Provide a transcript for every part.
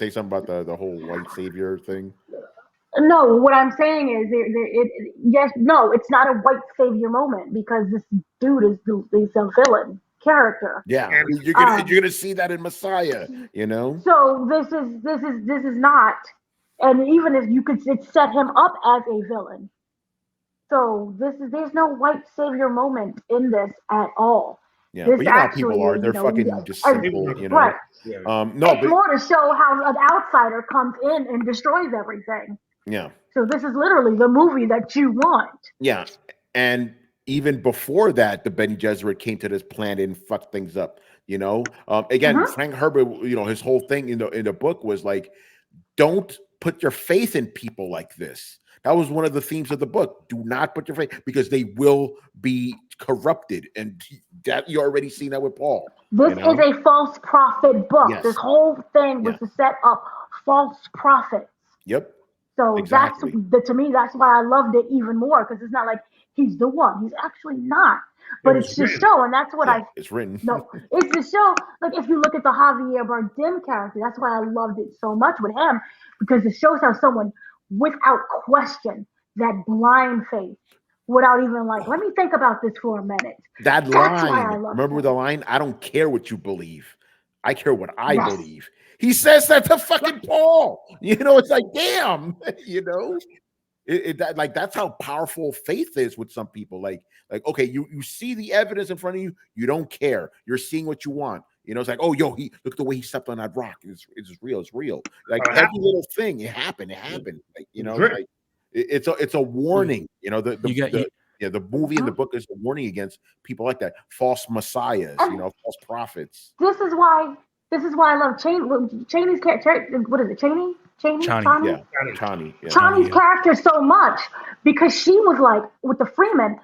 say something about the whole white savior thing? No, what I'm saying is, no, it's not a white savior moment because this dude is a villain character. Yeah, you're gonna see that in Messiah, you know. So this is not, and even if you could, it set him up as a villain. So there's no white savior moment in this at all. Yeah, this but you know how people are. They're fucking just simple, you know. Right. No, it's more to show how an outsider comes in and destroys everything. Yeah. So this is literally the movie that you want. Yeah, and even before that, the Bene Gesserit came to this planet and fucked things up. You know, again, Frank Herbert, you know, his whole thing in the book was like, don't put your faith in people like this. That was one of the themes of the book. Do not put your faith, because they will be corrupted, and that you already seen that with Paul. This is a false prophet book. Yes. This whole thing was to set up false prophets. Yep. So exactly. to me, that's why I loved it even more, because it's not like he's the one. He's actually not. But it's to show, and that's what it's written. No, it's to show. Like if you look at the Javier Bardem character, that's why I loved it so much with him, because it shows how someone, without question, that blind faith, without even like, let me think about this for a minute. That line, remember the line? I don't care what you believe. I care what I believe. He says that to fucking Paul. You know, it's like, damn, you know, like that's how powerful faith is with some people. Like, okay, you see the evidence in front of you, you don't care. You're seeing what you want. You know, it's like, oh, yo, look at the way he stepped on that rock. It's real. It's real. Like every little thing, it happened. Like, you know, like it's a warning. You know, the movie and the book is a warning against people like that, false messiahs, you know, false prophets. This is why I love Chaney's character. What is it, Chaney? Chani's character so much, because she was like, with the Freeman,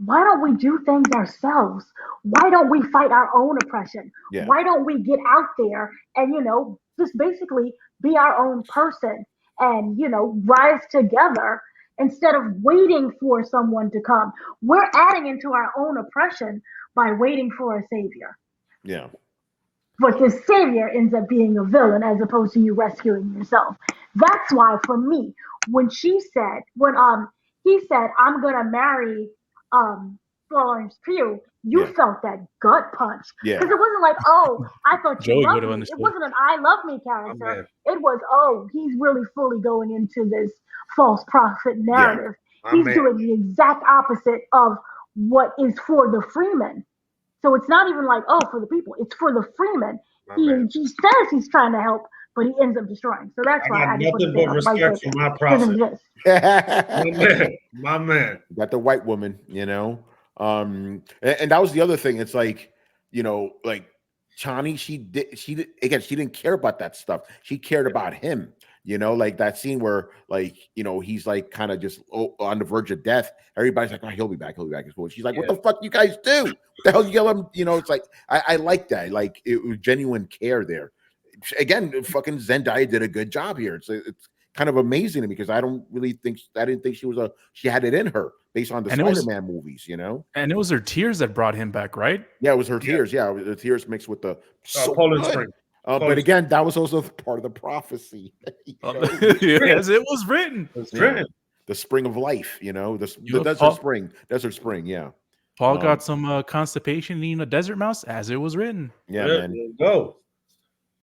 why don't we do things ourselves? Why don't we fight our own oppression? Yeah. Why don't we get out there and, you know, just basically be our own person and, you know, rise together instead of waiting for someone to come? We're adding into our own oppression by waiting for a savior. Yeah. But the savior ends up being a villain as opposed to you rescuing yourself. That's why, for me, when he said, I'm gonna marry Florence Pugh, you felt that gut punch. Because it wasn't like, oh, I thought you loved me. It wasn't an I love me character. It was, oh, he's really fully going into this false prophet narrative. He's doing the exact opposite of what is for the Freeman. So it's not even like, oh, for the people. It's for the Freeman. He says he's trying to help, but he ends up destroying. So that's why I got nothing but respect for my process. My man. Got the white woman, you know. And that was the other thing. It's like, you know, like Chani, she didn't care about that stuff. She cared about him. You know, like that scene where, like, you know, he's like kind of just on the verge of death. Everybody's like, oh, he'll be back. She's like, what the fuck you guys do? What the hell you yell him? You know, it's like, I like that. Like, it was genuine care there. Again, fucking Zendaya did a good job here. It's kind of amazing to me, because I didn't think she had it in her based on the Spider-Man movies, you know? And it was her tears that brought him back, right? Yeah, it was her tears. Yeah, the tears mixed with the Poland Spring. But again, that was also part of the prophecy. Yes, it was written. It's written. The spring of life, you know, the desert spring. Desert spring, yeah. Paul got some constipation eating a desert mouse, as it was written. Yeah, man. There you go.